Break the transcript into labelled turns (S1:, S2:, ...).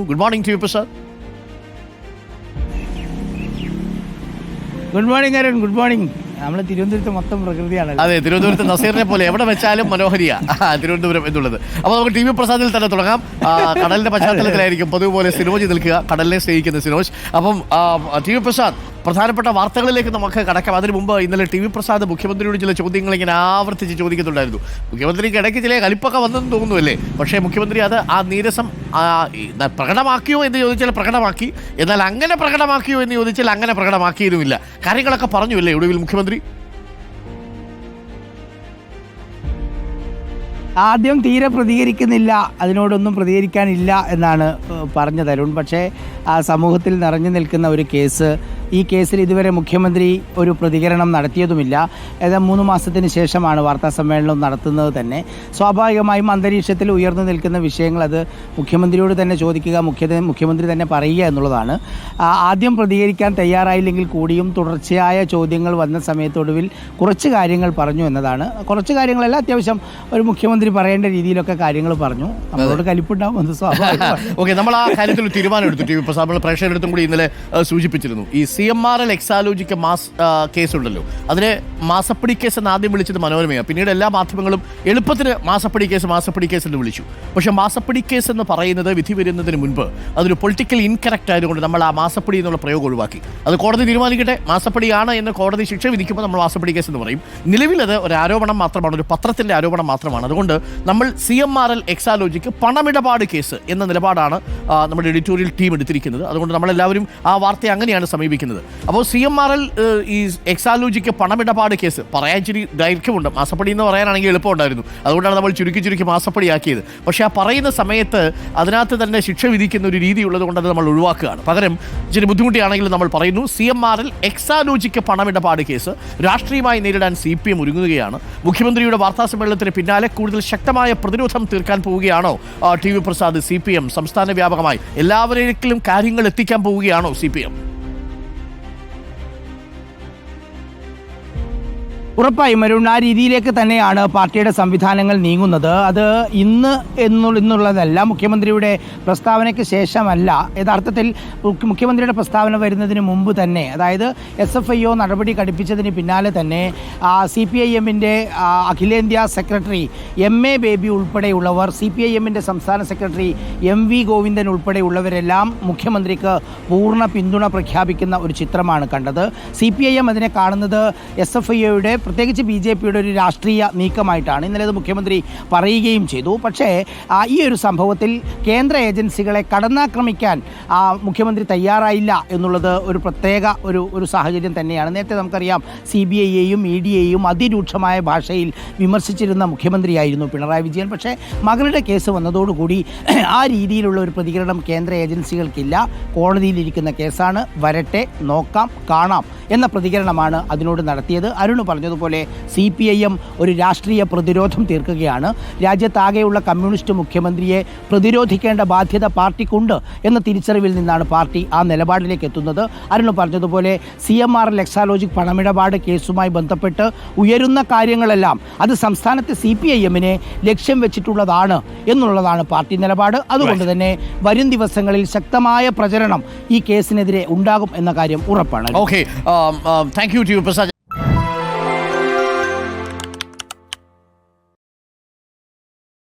S1: Good morning to you, Prasad.
S2: Good morning Arun. Good morning. നമ്മളെ തിരുവനന്തപുരത്ത് മൊത്തം പ്രകൃതിയാണ്.
S1: അതെ, തിരുവനന്തപുരത്ത് നസീറിനെ പോലെ എവിടെ വെച്ചാലും മനോഹരിയാ തിരുവനന്തപുരം എന്നുള്ളത്. അപ്പോൾ നമുക്ക് ടി വി പ്രസാദിൽ തന്നെ തുടങ്ങാം. കടലിന്റെ പശ്ചാത്തലത്തിലായിരിക്കും പതിവ് പോലെ സിനോജ് നിൽക്കുക, കടലിനെ സ്നേഹിക്കുന്ന സിനോജ്. അപ്പം ടി വി പ്രസാദ്, പ്രധാനപ്പെട്ട വാർത്തകളിലേക്ക് നമുക്ക് കടക്കാം. അതിന് മുമ്പ് ഇന്നലെ ടി വി പ്രസാദ് മുഖ്യമന്ത്രിയോട് ചില ചോദ്യങ്ങൾ ഇങ്ങനെ ആവർത്തിച്ച് ചോദിക്കുന്നുണ്ടായിരുന്നു. മുഖ്യമന്ത്രിക്ക് ഇടയ്ക്ക് ചില കലിപ്പൊക്കെ വന്നെന്ന് തോന്നുന്നു, പക്ഷേ മുഖ്യമന്ത്രി അത് ആ നീരസം പ്രകടമാക്കിയോ എന്ന് ചോദിച്ചാൽ പ്രകടമാക്കി, എന്നാൽ അങ്ങനെ പ്രകടമാക്കിയോ എന്ന് ചോദിച്ചാൽ അങ്ങനെ പ്രകടമാക്കിയതുമില്ല. കാര്യങ്ങളൊക്കെ പറഞ്ഞു അല്ലേ ഒടുവിൽ മുഖ്യമന്ത്രി?
S2: ആദ്യം തീരെ പ്രതികരിക്കുന്നില്ല, അതിനോടൊന്നും പ്രതികരിക്കാനില്ല എന്നാണ് പറഞ്ഞത് അരുൺ. പക്ഷേ സമൂഹത്തിൽ നിറഞ്ഞു നിൽക്കുന്ന ഒരു കേസ്, ഈ കേസിൽ ഇതുവരെ മുഖ്യമന്ത്രി ഒരു പ്രതികരണം നടത്തിയതുമില്ല. ഏതാ 3 മാസത്തിന് ശേഷമാണ് വാർത്താ സമ്മേളനം നടത്തുന്നത് തന്നെ. സ്വാഭാവികമായും അന്തരീക്ഷത്തിൽ ഉയർന്നു നിൽക്കുന്ന വിഷയങ്ങൾ അത് മുഖ്യമന്ത്രിയോട് തന്നെ ചോദിക്കുക, മുഖ്യമന്ത്രി തന്നെ പറയുക എന്നുള്ളതാണ്. ആദ്യം പ്രതികരിക്കാൻ തയ്യാറായില്ലെങ്കിൽ കൂടിയും തുടർച്ചയായ ചോദ്യങ്ങൾ വന്ന സമയത്തൊടുവിൽ കുറച്ച് കാര്യങ്ങൾ പറഞ്ഞു എന്നതാണ്. കുറച്ച് കാര്യങ്ങളല്ല, അത്യാവശ്യം ഒരു മുഖ്യമന്ത്രി പറയേണ്ട രീതിയിലൊക്കെ കാര്യങ്ങൾ പറഞ്ഞു. നമ്മളോട് കലിപ്പുണ്ടാവും, അത് സ്വാഭാവികമാണ്.
S1: ഓക്കെ, നമ്മൾ ആ കാര്യത്തിൽ തീരുമാനം എടുത്തു. ടി വി പ്രസാദ് പ്രേക്ഷകരെടുത്തും കൂടി ഇന്നലെ സൂചിപ്പിച്ചിരുന്നു. ഈ CMRL എക്സാലോജിക്ക് കേസുണ്ടല്ലോ, അതിനെ മാസപ്പടി കേസ് എന്ന് ആദ്യം വിളിച്ചത് മനോരമയാണ്. പിന്നീട് എല്ലാ മാധ്യമങ്ങളും എളുപ്പത്തിന് മാസപ്പടി കേസ് എന്ന് വിളിച്ചു. പക്ഷേ മാസപ്പടി കേസ് എന്ന് പറയുന്നത് വിധി വരുന്നതിന് മുൻപ് അതൊരു പൊളിറ്റിക്കൽ ഇൻകറക്റ്റ് ആയതുകൊണ്ട് നമ്മൾ ആ മാസപ്പടി എന്നുള്ള പ്രയോഗം ഒഴിവാക്കി. അത് കോടതി തീരുമാനിക്കട്ടെ, മാസപ്പടിയാണ് എന്ന് കോടതി ശിക്ഷ വിധിക്കുമ്പോൾ നമ്മൾ മാസപ്പടി കേസ് എന്ന് പറയും. നിലവിൽ അത് ഒരു ആരോപണം മാത്രമാണ്, ഒരു പത്രത്തിൻ്റെ ആരോപണം മാത്രമാണ്. അതുകൊണ്ട് നമ്മൾ CMRL എക്സാലോജിക്ക് പണമിടപാട് കേസ് എന്ന നിലപാടാണ് നമ്മുടെ എഡിറ്റോറിയൽ ടീം എടുത്തിരിക്കുന്നത്. അതുകൊണ്ട് നമ്മളെല്ലാവരും ആ വാർത്തയെ അങ്ങനെയാണ് സമീപിക്കുന്നത്. അപ്പോൾ CMRL ഈ എക്സാലോജിക്ക് പണമിടപാട് കേസ് പറയാൻ ഇച്ചിരി ദൈർഘ്യമുണ്ട്. മാസപ്പടി എന്ന് പറയാനാണെങ്കിൽ എളുപ്പമുണ്ടായിരുന്നു, അതുകൊണ്ടാണ് നമ്മൾ ചുരുക്കി മാസപ്പടിയാക്കിയത്. പക്ഷേ ആ പറയുന്ന സമയത്ത് അതിനകത്ത് തന്നെ ശിക്ഷ വിധിക്കുന്ന ഒരു രീതി ഉള്ളത് കൊണ്ട് അത് നമ്മൾ ഒഴിവാക്കുകയാണ്. പകരം ഇച്ചിരി ബുദ്ധിമുട്ടിയാണെങ്കിലും നമ്മൾ പറയുന്നു CMRL എക്സാലോജിക്ക് പണമിടപാട് കേസ് രാഷ്ട്രീയമായി നേരിടാൻ CPM ഒരുങ്ങുകയാണ്. മുഖ്യമന്ത്രിയുടെ വാർത്താ സമ്മേളനത്തിന് പിന്നാലെ കൂടുതൽ ശക്തമായ പ്രതിരോധം തീർക്കാൻ പോവുകയാണോ ടി വി പ്രസാദ്? CPM സംസ്ഥാന വ്യാപകമായി എല്ലാവരിലും കാര്യങ്ങൾ എത്തിക്കാൻ പോവുകയാണോ CPM?
S2: ഉറപ്പായും അരുൺ, ആ രീതിയിലേക്ക് തന്നെയാണ് പാർട്ടിയുടെ സംവിധാനങ്ങൾ നീങ്ങുന്നത്. അത് ഇന്ന് എന്നുള്ളതല്ല, മുഖ്യമന്ത്രിയുടെ പ്രസ്താവനയ്ക്ക് ശേഷമല്ല. യഥാർത്ഥത്തിൽ മുഖ്യമന്ത്രിയുടെ പ്രസ്താവന വരുന്നതിന് മുമ്പ് തന്നെ, അതായത് SFIO നടപടി ഘടിപ്പിച്ചതിന് പിന്നാലെ തന്നെ CPIM-ൻ്റെ അഖിലേന്ത്യാ സെക്രട്ടറി MA ബേബി ഉൾപ്പെടെയുള്ളവർ, CPIM-ൻ്റെ സംസ്ഥാന സെക്രട്ടറി MV ഗോവിന്ദൻ ഉൾപ്പെടെയുള്ളവരെല്ലാം മുഖ്യമന്ത്രിക്ക് പൂർണ്ണ പിന്തുണ പ്രഖ്യാപിക്കുന്ന ഒരു ചിത്രമാണ് കണ്ടത്. CPIM അതിനെ കാണുന്നത് SFIOയുടെ, പ്രത്യേകിച്ച് BJPയുടെ ഒരു രാഷ്ട്രീയ നീക്കമായിട്ടാണ്. ഇന്നലെ അത് മുഖ്യമന്ത്രി പറയുകയും ചെയ്തു. പക്ഷേ ഈ ഒരു സംഭവത്തിൽ കേന്ദ്ര ഏജൻസികളെ കടന്നാക്രമിക്കാൻ മുഖ്യമന്ത്രി തയ്യാറായില്ല എന്നുള്ളത് ഒരു പ്രത്യേക ഒരു സാഹചര്യം തന്നെയാണ്. നേരത്തെ നമുക്കറിയാം, CBI-യെയും ED-യെയും അതിരൂക്ഷമായ ഭാഷയിൽ വിമർശിച്ചിരുന്ന മുഖ്യമന്ത്രിയായിരുന്നു പിണറായി വിജയൻ. പക്ഷേ മകളുടെ കേസ് വന്നതോടുകൂടി ആ രീതിയിലുള്ള ഒരു പ്രതികരണം കേന്ദ്ര ഏജൻസികൾക്കില്ല. കോടതിയിലിരിക്കുന്ന കേസാണ്, വരട്ടെ, നോക്കാം, കാണാം എന്ന പ്രതികരണമാണ് അതിനോട് നടത്തിയത്. അരുൺ പറഞ്ഞതുപോലെ CPIM ഒരു രാഷ്ട്രീയ പ്രതിരോധം തീർക്കുകയാണ്. രാജ്യത്താകെയുള്ള കമ്മ്യൂണിസ്റ്റ് മുഖ്യമന്ത്രിയെ പ്രതിരോധിക്കേണ്ട ബാധ്യത പാർട്ടിക്കുണ്ട് എന്ന തിരിച്ചറിവിൽ നിന്നാണ് പാർട്ടി ആ നിലപാടിലേക്ക് എത്തുന്നത്. അരുൺ പറഞ്ഞതുപോലെ CMRL എക്സാലോജിക് പണമിടപാട് കേസുമായി ബന്ധപ്പെട്ട് ഉയരുന്ന കാര്യങ്ങളെല്ലാം അത് സംസ്ഥാനത്തെ CPIM-നെ ലക്ഷ്യം വെച്ചിട്ടുള്ളതാണ് എന്നുള്ളതാണ് പാർട്ടി നിലപാട്. അതുകൊണ്ട് തന്നെ വരും ദിവസങ്ങളിൽ ശക്തമായ പ്രചരണം ഈ കേസിനെതിരെ ഉണ്ടാകും എന്ന കാര്യം ഉറപ്പാണ്.
S1: Okay, thank you T V Prasad.